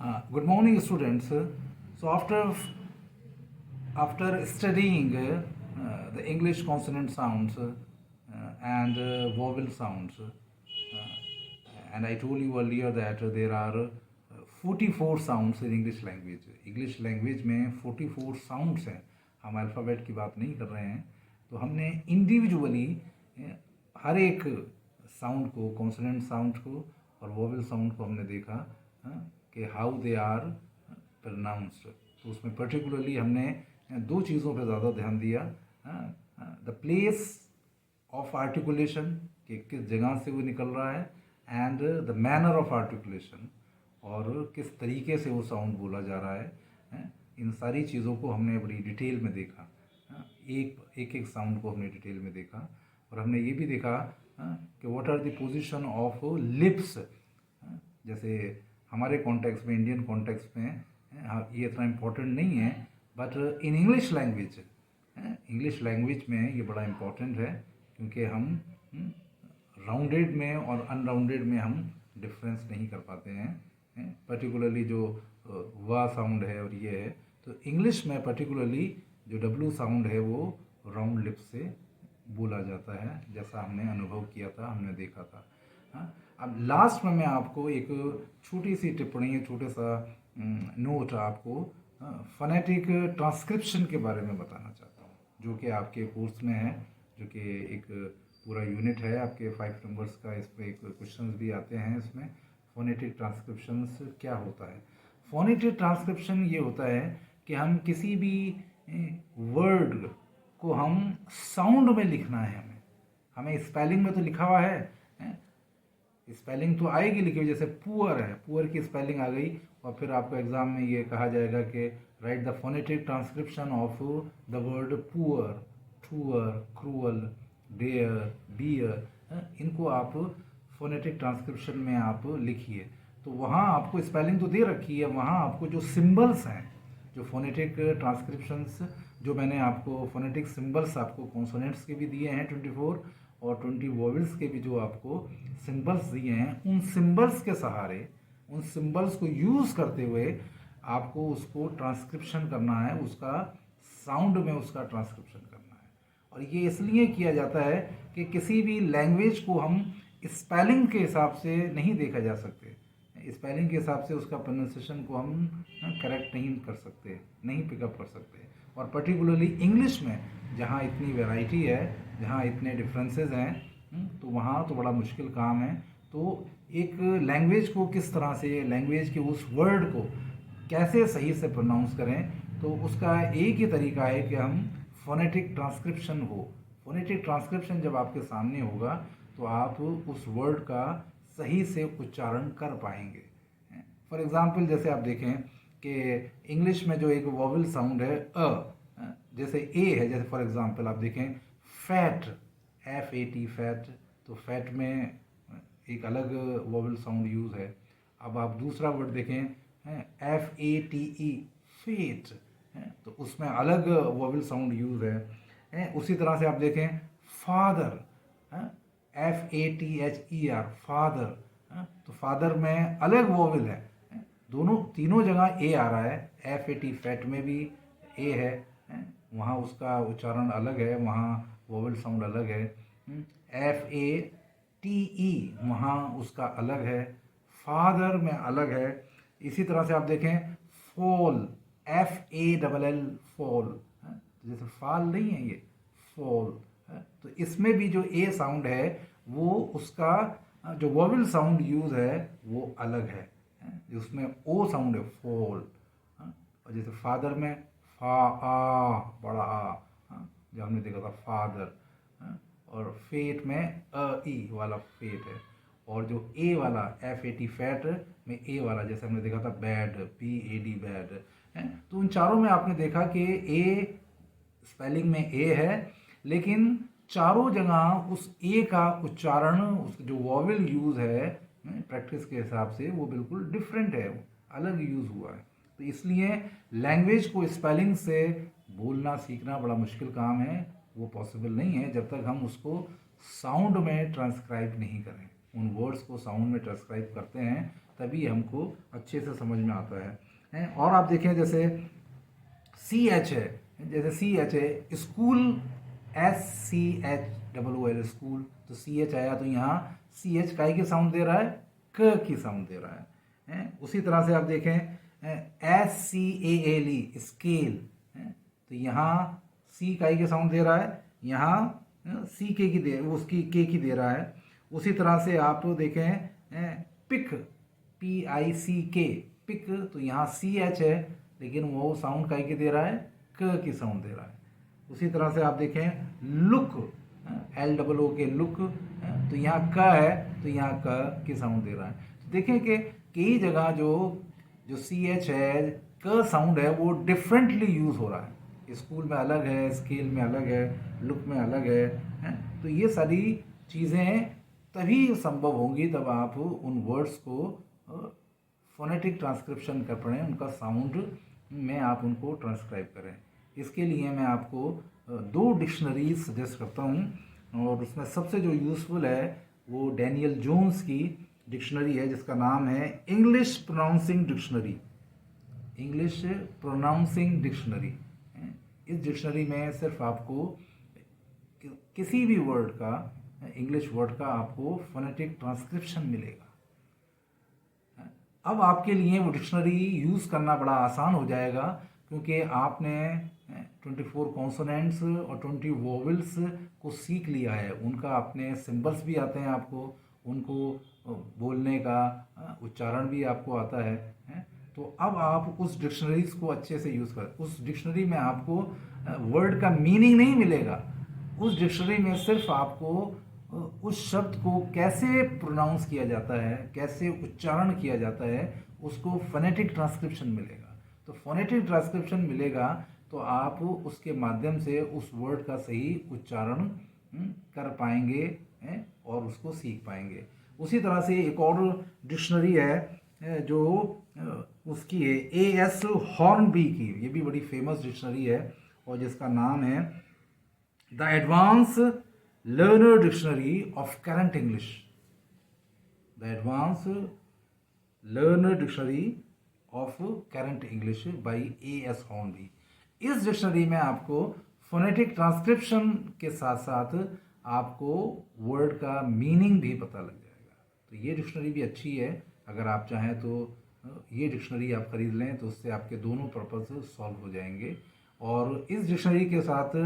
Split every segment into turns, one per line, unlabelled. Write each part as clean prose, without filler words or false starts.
Good morning, students. So after studying the English consonant sounds and vowel sounds, and I told you earlier that there are 44 sounds in English language. English language में 44 sounds हैं. हम alphabet की बात नहीं कर रहे हैं. तो हमने इंडिविजुअली हर एक साउंड को, कॉन्सोनेंट साउंड को और वोवेल साउंड को हमने देखा कि हाउ दे आर प्रोनाउंस्ड. तो उसमें पर्टिकुलरली हमने दो चीज़ों पर ज़्यादा ध्यान दिया. द प्लेस ऑफ आर्टिकुलेशन, कि किस जगह से वो निकल रहा है, and the manner of articulation, और किस तरीके से वो साउंड बोला जा रहा है. इन सारी चीज़ों को हमने बड़ी डिटेल में देखा. एक साउंड को हमने डिटेल में देखा. और हमने ये भी देखा कि what are the position of lips. जैसे हमारे कॉन्टेक्स्ट में, इंडियन कॉन्टेक्स्ट में ये इतना इम्पोर्टेंट नहीं है, बट इन इंग्लिश लैंग्वेज में ये बड़ा इम्पोर्टेंट है, क्योंकि हम राउंडेड में और अनराउंडेड में हम डिफरेंस नहीं कर पाते हैं. पर्टिकुलरली जो वा साउंड है और ये है, तो इंग्लिश में पर्टिकुलरली जो डब्ल्यू साउंड है वो राउंड लिप से बोला जाता है, जैसा हमने अनुभव किया था, हमने देखा था. अब लास्ट में मैं आपको एक छोटी सी टिप्पणी, छोटा सा नोट आपको फोनेटिक ट्रांसक्रिप्शन के बारे में बताना चाहता हूँ, जो कि आपके कोर्स में है, जो कि एक पूरा यूनिट है आपके 5 नंबर्स का. इस पर एक क्वेश्चंस भी आते हैं इसमें. फोनेटिक ट्रांसक्रिप्शंस क्या होता है? फोनेटिक ट्रांसक्रिप्शन ये होता है कि हम किसी भी वर्ड को हम साउंड में लिखना है. हमें स्पेलिंग में तो लिखा हुआ है, स्पेलिंग तो आएगी लिखी हुई. जैसे पुअर है, पुअर की स्पेलिंग आ गई, और फिर आपको एग्जाम में ये कहा जाएगा कि write the phonetic transcription of the word poor, tour, cruel, dare, bear. इनको आप फोनेटिक ट्रांसक्रिप्शन में आप लिखिए. तो वहाँ आपको स्पेलिंग तो दे रखी है, वहाँ आपको जो सिंबल्स हैं, जो फोनेटिक ट्रांसक्रिप्शंस, जो मैंने आपको फोनेटिक सिंबल्स आपको कॉन्सोनेंट्स के भी दिए हैं 24, और 20 वोवेल्स के भी जो आपको सिंबल्स दिए हैं, उन सिंबल्स के सहारे, उन सिंबल्स को यूज़ करते हुए आपको उसको ट्रांसक्रिप्शन करना है, उसका साउंड में उसका ट्रांसक्रिप्शन करना है. और ये इसलिए किया जाता है कि किसी भी लैंग्वेज को हम स्पेलिंग के हिसाब से नहीं देखा जा सकते. स्पेलिंग के हिसाब से उसका प्रोनाउंसिएशन को हम करेक्ट नहीं कर सकते, नहीं पिकअप कर सकते. और पर्टिकुलरली इंग्लिश में जहाँ इतनी वैरायटी है, जहाँ इतने डिफरेंसेस हैं, तो वहाँ तो बड़ा मुश्किल काम है. तो एक लैंग्वेज को किस तरह से, लैंग्वेज के उस वर्ड को कैसे सही से प्रोनाउंस करें, तो उसका एक ही तरीका है कि हम फोनेटिक ट्रांसक्रिप्शन हो. फोनेटिक ट्रांसक्रिप्शन जब आपके सामने होगा तो आप उस वर्ड का सही से उच्चारण कर पाएंगे. फॉर एग्ज़ाम्पल, जैसे आप देखें कि इंग्लिश में जो एक वोवेल साउंड है जैसे ए है, जैसे फॉर एग्ज़ाम्पल आप देखें फैट, FAT, फैट. तो फैट में एक अलग वोवेल साउंड यूज़ है. अब आप दूसरा वर्ड देखें FATE, फेट, तो उसमें अलग वोवेल साउंड यूज़ है. उसी तरह से आप देखें फादर, FATHER, फादर. तो फादर में अलग वोवेल है. तीनों जगह ए आ रहा है. FAT, फैट में भी ए है, वहाँ उसका उच्चारण अलग है, वहाँ वोवेल साउंड अलग है. FATE, वहाँ उसका अलग है, फादर में अलग है. इसी तरह से आप देखें फॉल, FALL, फॉल. जैसे फाल नहीं है, ये फॉल. तो इसमें भी जो ए साउंड है वो उसका जो वोवेल साउंड यूज है वो अलग है. उसमें ओ साउंड है, फॉल. और जैसे फादर में फा, आ, बड़ा आ, जो हमने देखा था फादर. और फेट में ई वाला फेट है. और जो ए वाला FAT, फैट में ए वाला, जैसे हमने देखा था बैड, PAD, बैड. तो उन चारों में आपने देखा कि ए स्पेलिंग में ए है, लेकिन चारों जगह उस ए का उच्चारण, उस जो वोवेल यूज़ है प्रैक्टिस के हिसाब से, वो बिल्कुल डिफरेंट है, अलग यूज़ हुआ है. तो इसलिए लैंग्वेज को स्पेलिंग से बोलना सीखना बड़ा मुश्किल काम है. वो पॉसिबल नहीं है जब तक हम उसको साउंड में ट्रांसक्राइब नहीं करें. उन वर्ड्स को साउंड में ट्रांसक्राइब करते हैं तभी हमको अच्छे से समझ में आता है। और आप देखें जैसे सी एच है, जैसे सी एच है स्कूल, SCHOOL स्कूल, तो सी एच आया तो यहाँ सी एच काय की साउंड दे रहा है, क की साउंड दे रहा है। उसी तरह से आप देखें SCALE स्केल, तो यहाँ सी काय की साउंड दे रहा है, यहाँ सी के की दे उसकी के की दे रहा है। उसी तरह से आप देखें पिक, PICK पिक, तो यहाँ CH है लेकिन वो साउंड काय की दे रहा है, क की साउंड दे रहा है। उसी तरह से आप देखें लुक, LOO के लुक, तो यहाँ क है तो यहाँ क की साउंड दे रहा है। तो देखें कि कई जगह जो CH है, क साउंड है, वो डिफरेंटली यूज़ हो रहा है। स्कूल में अलग है, स्केल में अलग है, लुक में अलग है। तो ये सारी चीज़ें तभी संभव होंगी तब आप उन वर्ड्स को फोनेटिक ट्रांसक्रिप्शन कर पढ़ें, उनका साउंड में आप उनको ट्रांसक्राइब करें। इसके लिए मैं आपको 2 डिक्शनरीज सजेस्ट करता हूँ, और उसमें सबसे जो यूज़फुल है वो डैनियल जोन्स की डिक्शनरी है जिसका नाम है English pronouncing dictionary. English pronouncing dictionary. इस डिक्शनरी में सिर्फ आपको किसी भी वर्ड का, इंग्लिश वर्ड का आपको फोनेटिक ट्रांसक्रिप्शन मिलेगा। अब आपके लिए वो डिक्शनरी यूज़ करना बड़ा आसान हो जाएगा क्योंकि आपने 24 कॉन्सोनेंट्स और 20 वोवेल्स को सीख लिया है। उनका अपने सिंबल्स भी आते हैं आपको, उनको बोलने का उच्चारण भी आपको आता है। तो अब आप उस डिक्शनरीज को अच्छे से यूज़ करें। उस डिक्शनरी में आपको वर्ड का मीनिंग नहीं मिलेगा, उस डिक्शनरी में सिर्फ आपको उस शब्द को कैसे प्रोनाउंस किया जाता है, कैसे उच्चारण किया जाता है, उसको फोनेटिक ट्रांसक्रिप्शन मिलेगा। तो फोनेटिक ट्रांसक्रिप्शन मिलेगा तो आप उसके माध्यम से उस वर्ड का सही उच्चारण कर पाएंगे और उसको सीख पाएंगे। उसी तरह से एक और डिक्शनरी है जो उसकी है AS हॉर्नबी की, ये भी बड़ी फेमस डिक्शनरी है और जिसका नाम है the advance learner dictionary of current English. The advance learner dictionary of current English by AS Hornby. इस डिक्शनरी में आपको फोनेटिक ट्रांसक्रिप्शन के साथ साथ आपको वर्ड का मीनिंग भी पता लग जाएगा। तो ये डिक्शनरी भी अच्छी है, अगर आप चाहें तो ये डिक्शनरी आप खरीद लें तो उससे आपके दोनों पर्पस सॉल्व हो जाएंगे। और इस डिक्शनरी के साथ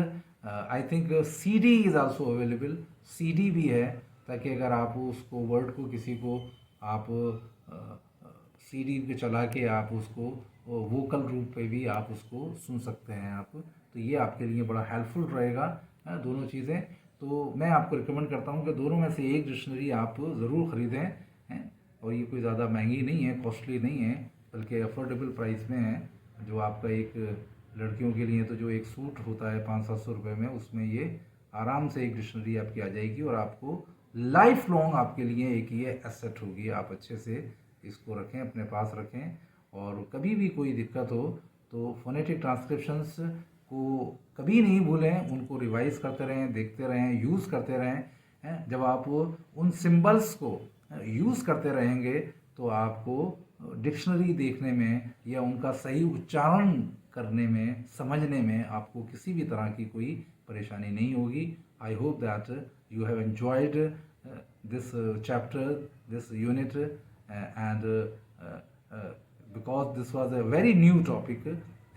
I think CD is also available, CD भी है, ताकि अगर आप उसको वर्ड को किसी को आप CD पे चला के आप उसको वोकल रूप पे भी आप उसको सुन सकते हैं आप। तो ये आपके लिए बड़ा हेल्पफुल रहेगा दोनों चीज़ें। तो मैं आपको रिकमेंड करता हूँ कि दोनों में से एक डिक्शनरी आप ज़रूर ख़रीदें, और ये कोई ज़्यादा महंगी नहीं है, कॉस्टली नहीं है, बल्कि अफोर्डेबल प्राइस में है। जो आपका एक लड़कियों के लिए तो जो एक सूट होता है 500-700 रुपये में, उसमें ये आराम से एक डिक्शनरी आपकी आ जाएगी और आपको लाइफ लॉन्ग आपके लिए एक ये एसेट होगी। आप अच्छे से इसको रखें, अपने पास रखें, और कभी भी कोई दिक्कत हो तो फोनेटिक ट्रांसक्रिप्शंस को कभी नहीं भूलें, उनको रिवाइज करते रहें, देखते रहें, यूज़ करते रहें। जब आप उन सिंबल्स को यूज़ करते रहेंगे तो आपको डिक्शनरी देखने में या उनका सही उच्चारण करने में, समझने में आपको किसी भी तरह की कोई परेशानी नहीं होगी। I hope that you have enjoyed this chapter, this unit, and because this was a very new topic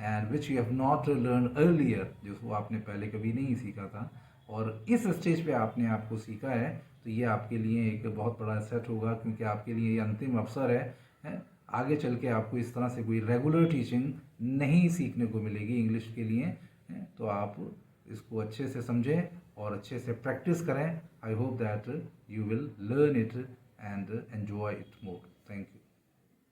and which you have not learned earlier, जिसको आपने पहले कभी नहीं सीखा था और इस स्टेज पे आपने आपको सीखा है, तो ये आपके लिए एक बहुत बड़ा सेट होगा, क्योंकि आपके लिए ये अंतिम अवसर है। आगे चल के आपको इस तरह से कोई रेगुलर टीचिंग नहीं सीखने को मिलेगी इंग्लिश के लिए। तो आप इसको अच्छे से समझें और अच्छे से प्रैक्टिस करें। I hope that you will learn it and enjoy it more. Thank you.